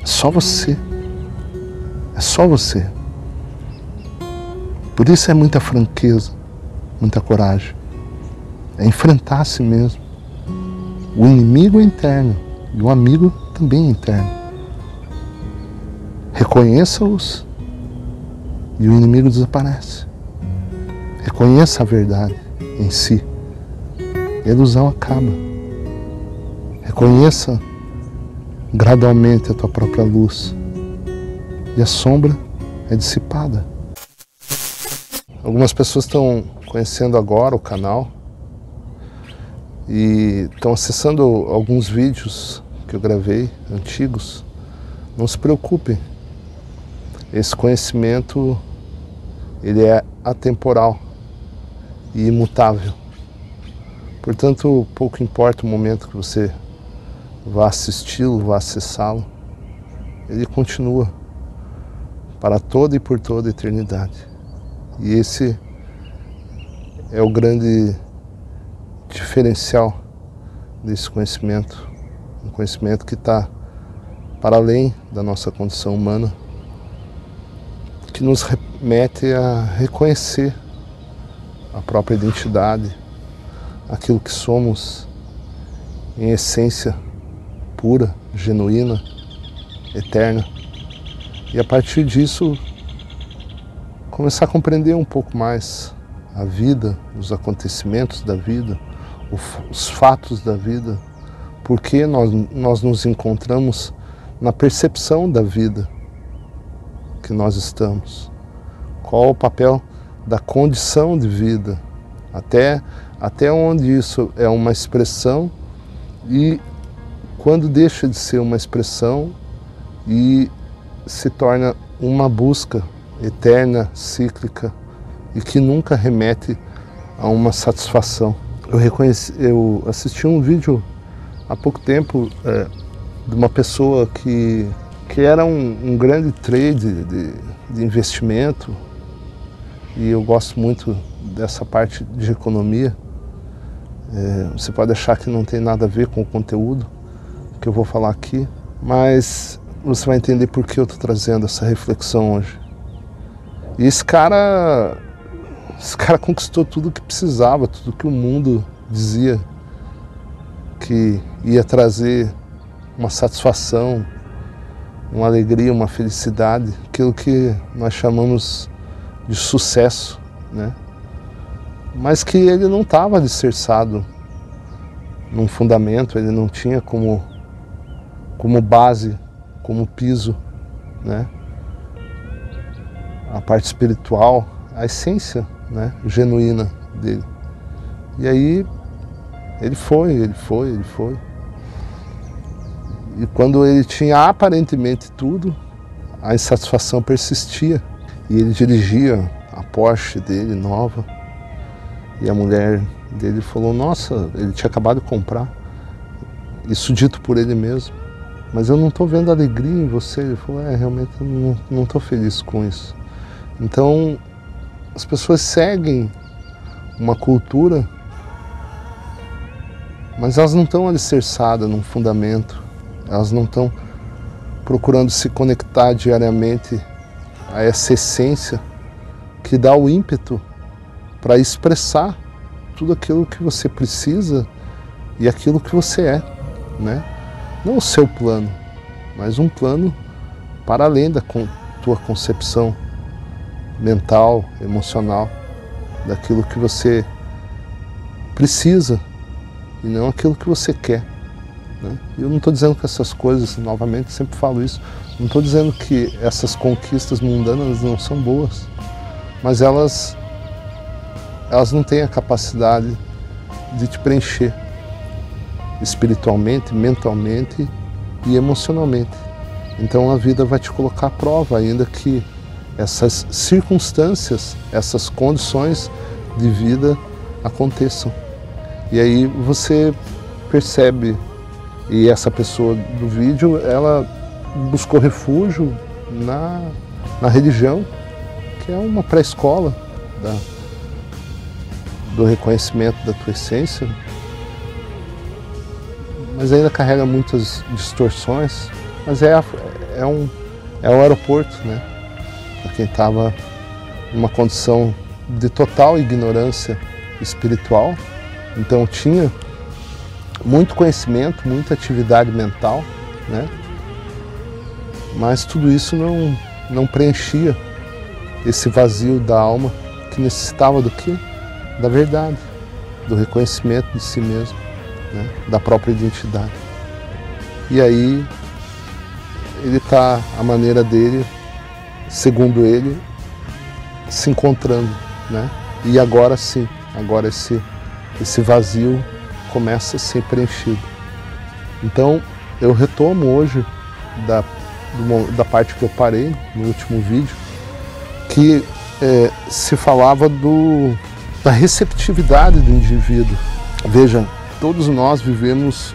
É só você. É só você. Por isso é muita franqueza, muita coragem. É enfrentar a si mesmo. O inimigo é interno e o amigo também é interno. Reconheça-os e o inimigo desaparece. Reconheça a verdade em si. A ilusão acaba. Reconheça gradualmente a tua própria luz e a sombra é dissipada. Algumas pessoas estão conhecendo agora o canal e estão acessando alguns vídeos que eu gravei, antigos. Não se preocupem, esse conhecimento ele é atemporal e imutável. Portanto, pouco importa o momento que você vá assisti-lo, vá acessá-lo, ele continua para toda e por toda a eternidade. E esse é o grande diferencial desse conhecimento, um conhecimento que está para além da nossa condição humana, que nos remete a reconhecer a própria identidade, aquilo que somos em essência pura, genuína, eterna. E a partir disso, começar a compreender um pouco mais a vida, os acontecimentos da vida, os fatos da vida, porque nós nos encontramos na percepção da vida que nós estamos. Qual o papel da condição de vida, até onde isso é uma expressão e quando deixa de ser uma expressão e se torna uma busca eterna, cíclica e que nunca remete a uma satisfação. Eu assisti um vídeo há pouco tempo de uma pessoa que era um grande trade de investimento, e eu gosto muito dessa parte de economia. Você pode achar que não tem nada a ver com o conteúdo que eu vou falar aqui, mas você vai entender por que eu estou trazendo essa reflexão hoje. E esse cara conquistou tudo o que precisava, tudo que o mundo dizia que ia trazer uma satisfação, uma alegria, uma felicidade, aquilo que nós chamamos de sucesso, né? Mas que ele não estava alicerçado num fundamento, ele não tinha como base, como piso, né? A parte espiritual, a essência, né, genuína dele. E aí ele foi. E quando ele tinha aparentemente tudo, a insatisfação persistia. E ele dirigia a Porsche dele, nova, e a mulher dele falou, nossa, ele tinha acabado de comprar. Isso dito por ele mesmo. Mas eu não estou vendo alegria em você. Ele falou, realmente eu não estou feliz com isso. Então, as pessoas seguem uma cultura, mas elas não estão alicerçadas num fundamento, elas não estão procurando se conectar diariamente a essa essência que dá o ímpeto para expressar tudo aquilo que você precisa e aquilo que você é, né? Não o seu plano, mas um plano para além da tua concepção mental, emocional, daquilo que você precisa e não aquilo que você quer, né? Eu não estou dizendo que essas coisas, novamente, sempre falo isso, não estou dizendo que essas conquistas mundanas não são boas, mas elas não têm a capacidade de te preencher espiritualmente, mentalmente e emocionalmente. Então a vida vai te colocar à prova, ainda que essas circunstâncias, essas condições de vida aconteçam. E aí você percebe, e essa pessoa do vídeo, ela buscou refúgio na religião, que é uma pré-escola do reconhecimento da tua essência, mas ainda carrega muitas distorções, mas é é um aeroporto, né? Para quem estava numa condição de total ignorância espiritual. Então tinha muito conhecimento, muita atividade mental, né? Mas tudo isso não preenchia esse vazio da alma que necessitava do quê? Da verdade, do reconhecimento de si mesmo, né? Da própria identidade. E aí ele está à maneira dele, segundo ele, se encontrando, né? E agora sim, agora esse vazio começa a ser preenchido. Então eu retomo hoje da parte que eu parei no último vídeo, que se falava da receptividade do indivíduo. Veja, todos nós vivemos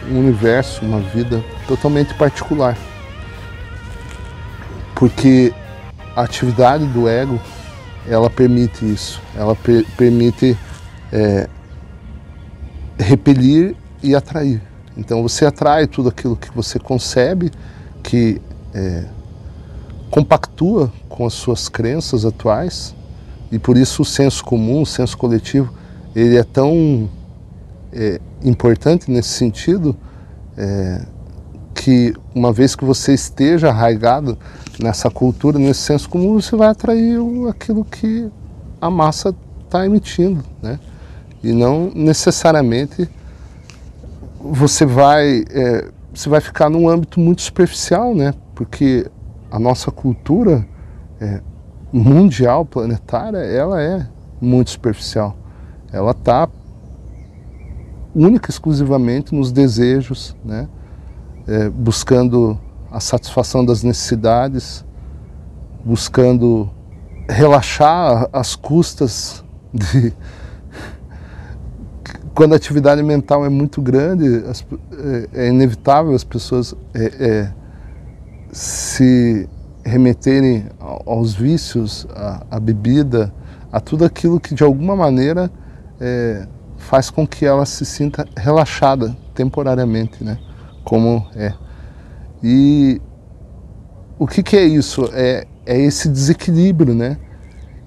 um universo, uma vida totalmente particular, porque a atividade do ego, ela permite isso, ela permite repelir e atrair. Então você atrai tudo aquilo que você concebe, que compactua com as suas crenças atuais, e por isso o senso comum, o senso coletivo, ele é tão importante nesse sentido, que uma vez que você esteja arraigado nessa cultura, nesse senso comum, você vai atrair aquilo que a massa está emitindo, né? E não necessariamente você vai ficar num âmbito muito superficial, né? Porque a nossa cultura mundial, planetária, ela é muito superficial. Ela está única e exclusivamente nos desejos, né? Buscando a satisfação das necessidades, buscando relaxar às custas de... Quando a atividade mental é muito grande, é inevitável as pessoas se remeterem aos vícios, à bebida, a tudo aquilo que de alguma maneira faz com que ela se sinta relaxada temporariamente, né? Como é. E o que é isso? É esse desequilíbrio, né?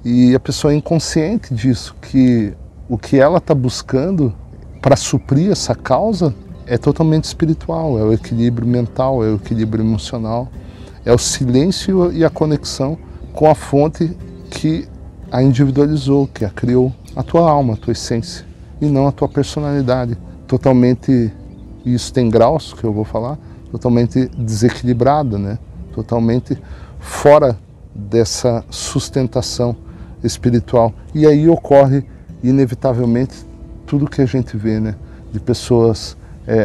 E a pessoa é inconsciente disso, que o que ela está buscando para suprir essa causa é totalmente espiritual, é o equilíbrio mental, é o equilíbrio emocional, é o silêncio e a conexão com a fonte que a individualizou, que a criou, a tua alma, a tua essência, e não a tua personalidade, totalmente, e isso tem graus que eu vou falar, totalmente desequilibrada, né? Totalmente fora dessa sustentação espiritual. E aí ocorre inevitavelmente tudo que a gente vê, né? De pessoas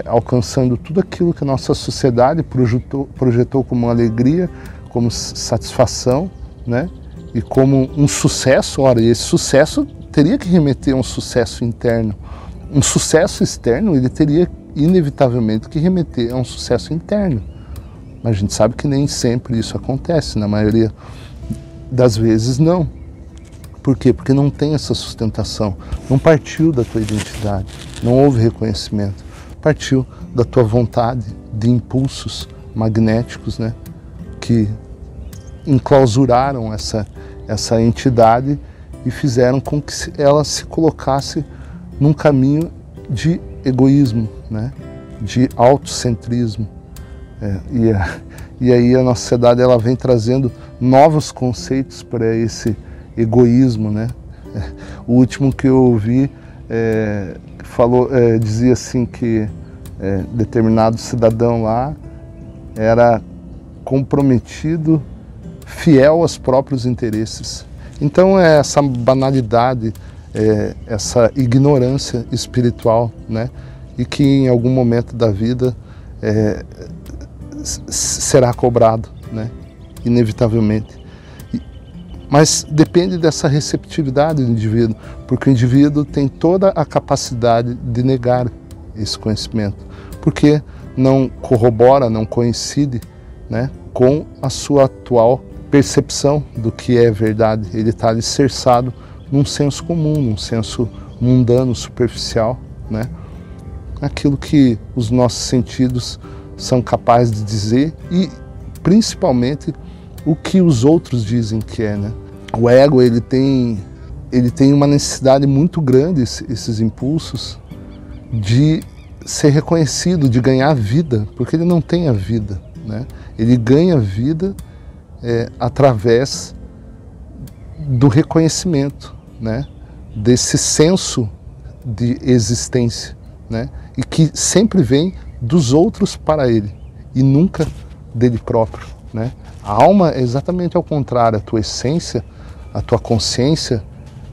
alcançando tudo aquilo que a nossa sociedade projetou como alegria, como satisfação, né? E como um sucesso. Ora, e esse sucesso teria que remeter a um sucesso interno. Um sucesso externo, ele teria inevitavelmente que remeter a um sucesso interno. Mas a gente sabe que nem sempre isso acontece, na maioria das vezes não. Por quê? Porque não tem essa sustentação, não partiu da tua identidade, não houve reconhecimento, partiu da tua vontade, de impulsos magnéticos, né, que enclausuraram essa entidade e fizeram com que ela se colocasse num caminho de egoísmo, né, de autocentrismo. E aí a nossa sociedade ela vem trazendo novos conceitos para esse egoísmo, né? O último que eu ouvi dizia assim que determinado cidadão lá era comprometido, fiel aos próprios interesses. Então é essa banalidade, essa ignorância espiritual, né? E que em algum momento da vida será cobrado, né? Inevitavelmente. Mas depende dessa receptividade do indivíduo, porque o indivíduo tem toda a capacidade de negar esse conhecimento, porque não corrobora, não coincide, né, com a sua atual percepção do que é verdade. Ele está alicerçado num senso comum, num senso mundano, superficial, né, aquilo que os nossos sentidos são capazes de dizer e principalmente o que os outros dizem que é, né? O ego, ele tem uma necessidade muito grande, esses impulsos, de ser reconhecido, de ganhar vida, porque ele não tem a vida, né? Ele ganha vida através do reconhecimento, né? Desse senso de existência, né? E que sempre vem dos outros para ele e nunca dele próprio, né? A alma é exatamente ao contrário. A tua essência, a tua consciência,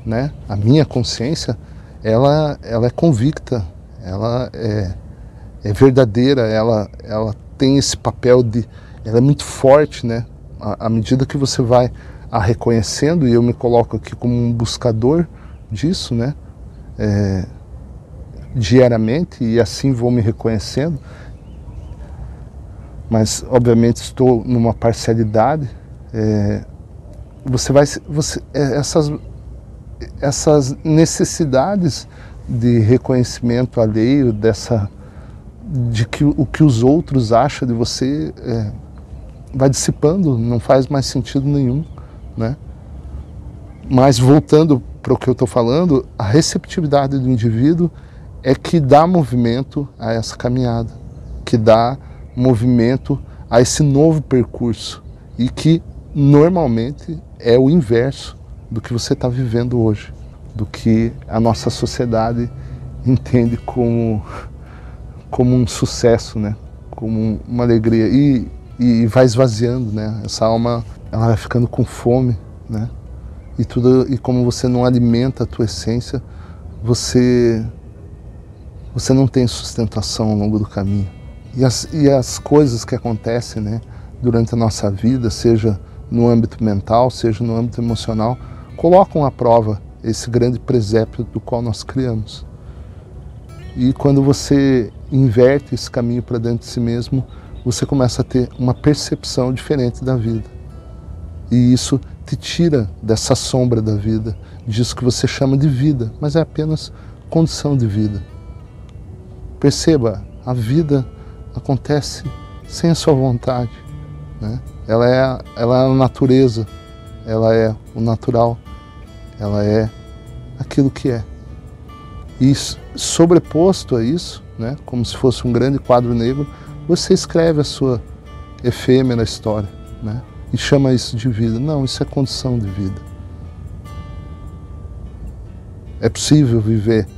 né? A minha consciência, ela é convicta, ela é verdadeira, ela tem esse papel de... Ela é muito forte, né? À medida que você vai a reconhecendo, e eu me coloco aqui como um buscador disso, né? Diariamente, e assim vou me reconhecendo, mas obviamente estou numa parcialidade. Essas necessidades de reconhecimento alheio, de que o que os outros acham de você, vai dissipando, não faz mais sentido nenhum, né? Mas voltando para o que eu estou falando, a receptividade do indivíduo é que dá movimento a essa caminhada, que dá movimento a esse novo percurso, e que normalmente é o inverso do que você está vivendo hoje, do que a nossa sociedade entende como um sucesso, né? Como uma alegria, e vai esvaziando, né? Essa alma, ela vai ficando com fome, né? E como você não alimenta a tua essência, você não tem sustentação ao longo do caminho. E as coisas que acontecem, né, durante a nossa vida, seja no âmbito mental, seja no âmbito emocional, colocam à prova esse grande presépio do qual nós criamos. E quando você inverte esse caminho para dentro de si mesmo, você começa a ter uma percepção diferente da vida. E isso te tira dessa sombra da vida, disso que você chama de vida, mas é apenas condição de vida. Perceba, a vida acontece sem a sua vontade, né? Ela é a natureza, ela é o natural, ela é aquilo que é. E sobreposto a isso, né, como se fosse um grande quadro negro, você escreve a sua efêmera história, né, e chama isso de vida. Não, isso é condição de vida. É possível viver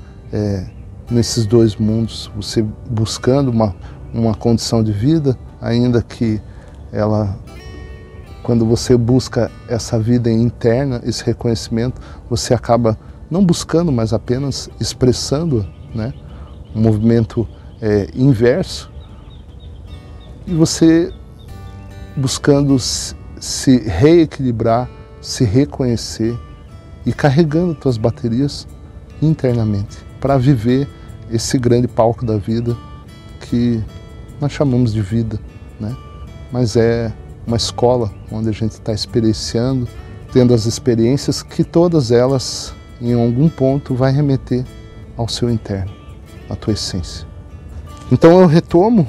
nesses dois mundos, você buscando uma condição de vida, ainda que quando você busca essa vida interna, esse reconhecimento, você acaba não buscando, mas apenas expressando, né, um movimento inverso, e você buscando se reequilibrar, se reconhecer e carregando suas baterias internamente para viver esse grande palco da vida que nós chamamos de vida, né? Mas é uma escola onde a gente está experienciando, tendo as experiências que todas elas, em algum ponto, vai remeter ao seu interno, à tua essência. Então eu retomo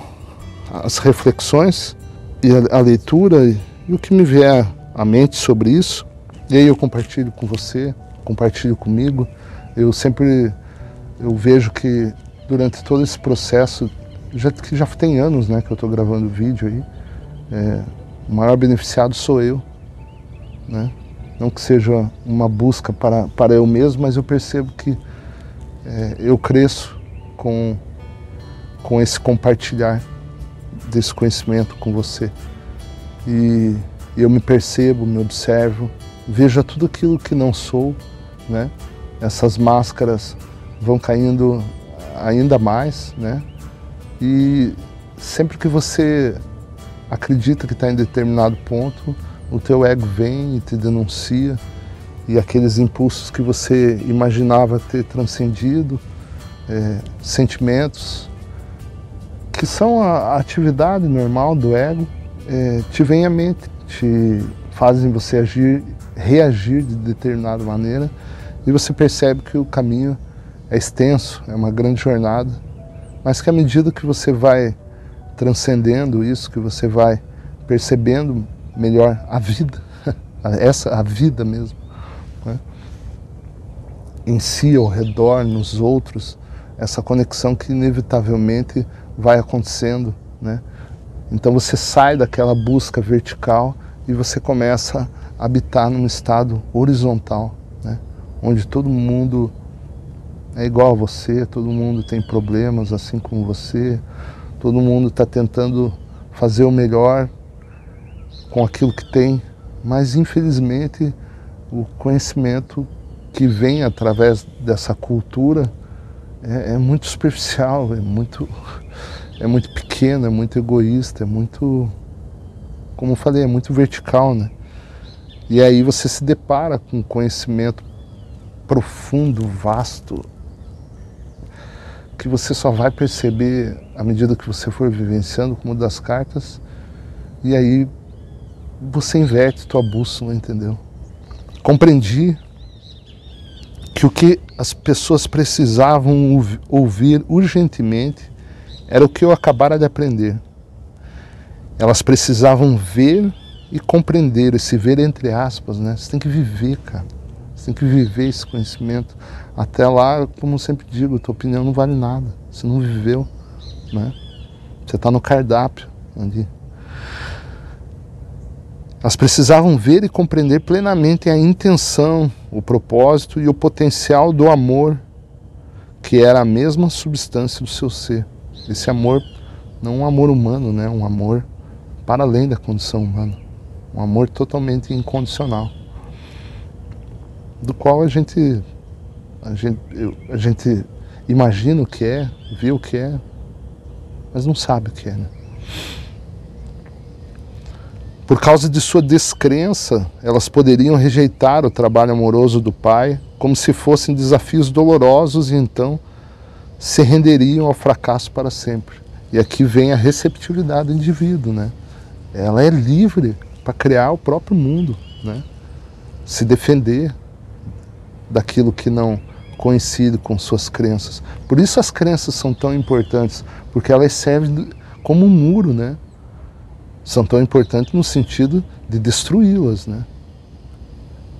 as reflexões e a leitura e o que me vier à mente sobre isso, e aí eu compartilho com você, compartilho comigo. Eu vejo que durante todo esse processo, que já tem anos, né, que eu estou gravando vídeo aí, o maior beneficiado sou eu, né? Não que seja uma busca para eu mesmo, mas eu percebo que eu cresço com esse compartilhar desse conhecimento com você. E eu me percebo, me observo, vejo tudo aquilo que não sou, né? Essas máscaras vão caindo ainda mais, né? E sempre que você acredita que está em determinado ponto, o teu ego vem e te denuncia, e aqueles impulsos que você imaginava ter transcendido, sentimentos que são a atividade normal do ego, te vem à mente, te fazem você reagir de determinada maneira, e você percebe que o caminho é extenso, é uma grande jornada, mas que à medida que você vai transcendendo isso, que você vai percebendo melhor a vida, a vida mesmo, né? Em si, ao redor, nos outros, essa conexão que inevitavelmente vai acontecendo, né? Então você sai daquela busca vertical e você começa a habitar num estado horizontal, né? Onde todo mundo é igual a você, todo mundo tem problemas assim como você, todo mundo está tentando fazer o melhor com aquilo que tem, mas infelizmente o conhecimento que vem através dessa cultura é muito superficial, é muito pequeno, é muito egoísta, é muito, como eu falei, é muito vertical, né? E aí você se depara com um conhecimento profundo, vasto, que você só vai perceber à medida que você for vivenciando, como das cartas, e aí você inverte tua bússola, entendeu? Compreendi que o que as pessoas precisavam ouvir urgentemente era o que eu acabara de aprender. Elas precisavam ver e compreender, esse ver entre aspas, né? Você tem que viver, cara. Você tem que viver esse conhecimento. Até lá, como eu sempre digo, tua opinião não vale nada. Você não viveu, né? Você está no cardápio ali. Elas precisavam ver e compreender plenamente a intenção, o propósito e o potencial do amor, que era a mesma substância do seu ser. Esse amor, não um amor humano, né? Um amor para além da condição humana. Um amor totalmente incondicional. Do qual a gente imagina o que é, vê o que é, mas não sabe o que é, né? Por causa de sua descrença, elas poderiam rejeitar o trabalho amoroso do pai como se fossem desafios dolorosos e então se renderiam ao fracasso para sempre. E aqui vem a receptividade do indivíduo, né? Ela é livre para criar o próprio mundo, né? Se defender daquilo que não coincide com suas crenças. Por isso as crenças são tão importantes, porque elas servem como um muro, né? São tão importantes no sentido de destruí-las, né?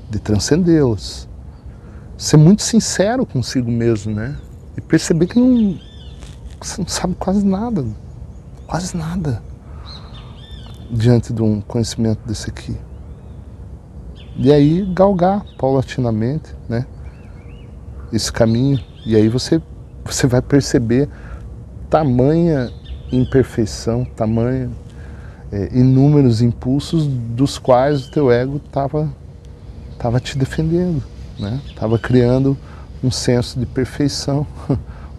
De transcendê-las. Ser muito sincero consigo mesmo, né? E perceber que você não sabe quase nada, diante de um conhecimento desse aqui. E aí galgar paulatinamente, né? Esse caminho, e aí você vai perceber tamanha imperfeição, tamanha inúmeros impulsos dos quais o teu ego estava te defendendo, né? Estava criando um senso de perfeição,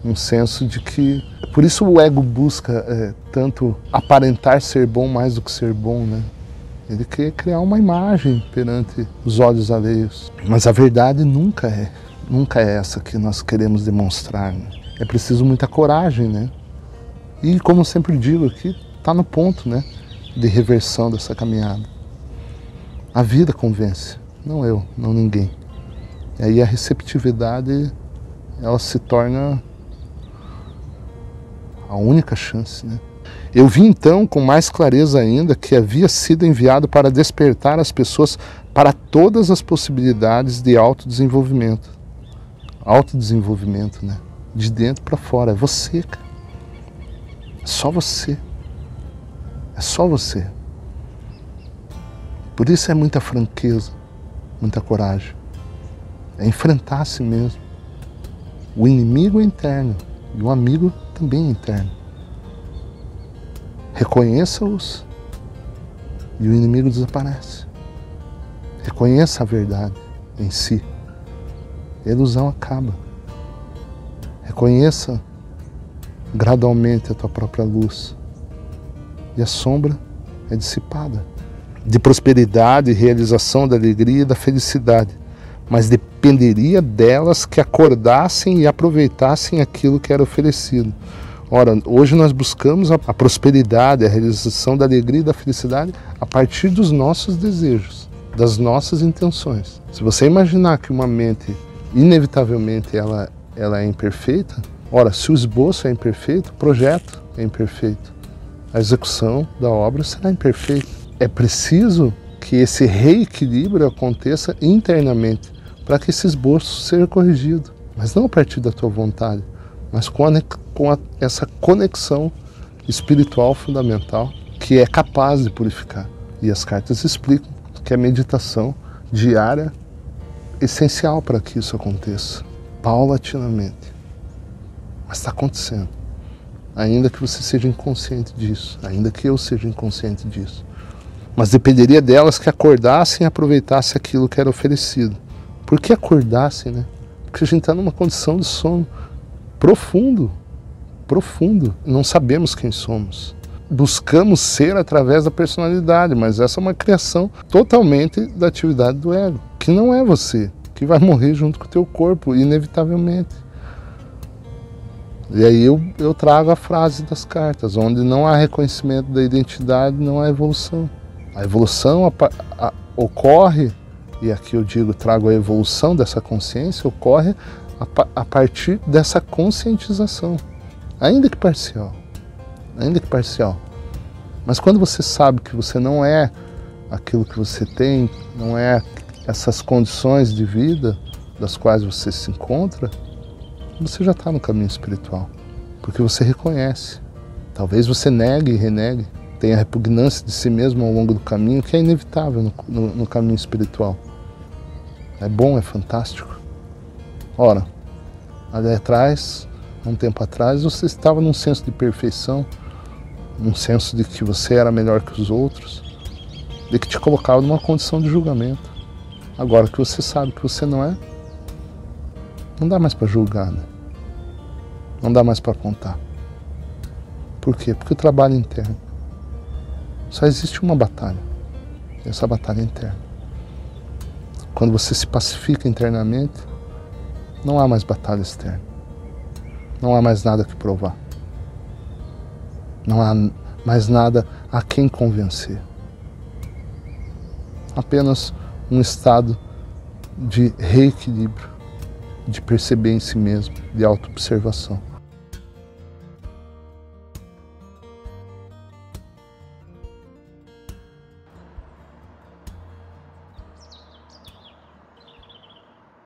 um senso de que... Por isso o ego busca tanto aparentar ser bom mais do que ser bom, né? Ele quer criar uma imagem perante os olhos alheios. Mas a verdade nunca é essa que nós queremos demonstrar, né? É preciso muita coragem, né? E como eu sempre digo aqui, está no ponto, né? De reversão dessa caminhada. A vida convence, não eu, não ninguém. E aí a receptividade, ela se torna a única chance, né? Eu vi então com mais clareza ainda que havia sido enviado para despertar as pessoas para todas as possibilidades de autodesenvolvimento. Autodesenvolvimento, né? De dentro para fora. É você, cara. É só você. É só você. Por isso é muita franqueza, muita coragem. É enfrentar a si mesmo. O inimigo é interno e o amigo também é interno. Reconheça-os e o inimigo desaparece. Reconheça a verdade em si. A ilusão acaba. Reconheça gradualmente a tua própria luz. E a sombra é dissipada. De prosperidade, realização da alegria e da felicidade. Mas dependeria delas que acordassem e aproveitassem aquilo que era oferecido. Ora, hoje nós buscamos a prosperidade, a realização da alegria e da felicidade a partir dos nossos desejos, das nossas intenções. Se você imaginar que uma mente, inevitavelmente, ela é imperfeita, ora, se o esboço é imperfeito, o projeto é imperfeito. A execução da obra será imperfeita. É preciso que esse reequilíbrio aconteça internamente, para que esse esboço seja corrigido. Mas não a partir da tua vontade, mas com essa conexão espiritual fundamental que é capaz de purificar. E as cartas explicam que a meditação diária é essencial para que isso aconteça, paulatinamente. Mas está acontecendo. Ainda que você seja inconsciente disso, ainda que eu seja inconsciente disso. Mas dependeria delas que acordassem e aproveitassem aquilo que era oferecido. Por que acordassem, né? Porque a gente está numa condição de sono profundo, profundo. Não sabemos quem somos. Buscamos ser através da personalidade, mas essa é uma criação totalmente da atividade do ego, que não é você, que vai morrer junto com o teu corpo, inevitavelmente. E aí eu trago a frase das cartas, onde não há reconhecimento da identidade, não há evolução. A evolução ocorre, e aqui eu digo, trago a evolução dessa consciência, ocorre a partir dessa conscientização, ainda que parcial. Ainda que parcial. Mas quando você sabe que você não é aquilo que você tem, não é essas condições de vida das quais você se encontra, você já está no caminho espiritual. Porque você reconhece. Talvez você negue e renegue, tenha repugnância de si mesmo ao longo do caminho, que é inevitável no caminho espiritual. É bom, é fantástico. Ora, ali atrás, um tempo atrás, você estava num senso de perfeição, num senso de que você era melhor que os outros, de que te colocava numa condição de julgamento. Agora que você sabe que você não é, não dá mais para julgar, né? Não dá mais para apontar. Por quê? Porque o trabalho é interno. Só existe uma batalha, e essa batalha é interna. Quando você se pacifica internamente, não há mais batalha externa. Não há mais nada que provar. Não há mais nada a quem convencer. Apenas um estado de reequilíbrio, de perceber em si mesmo, de autoobservação.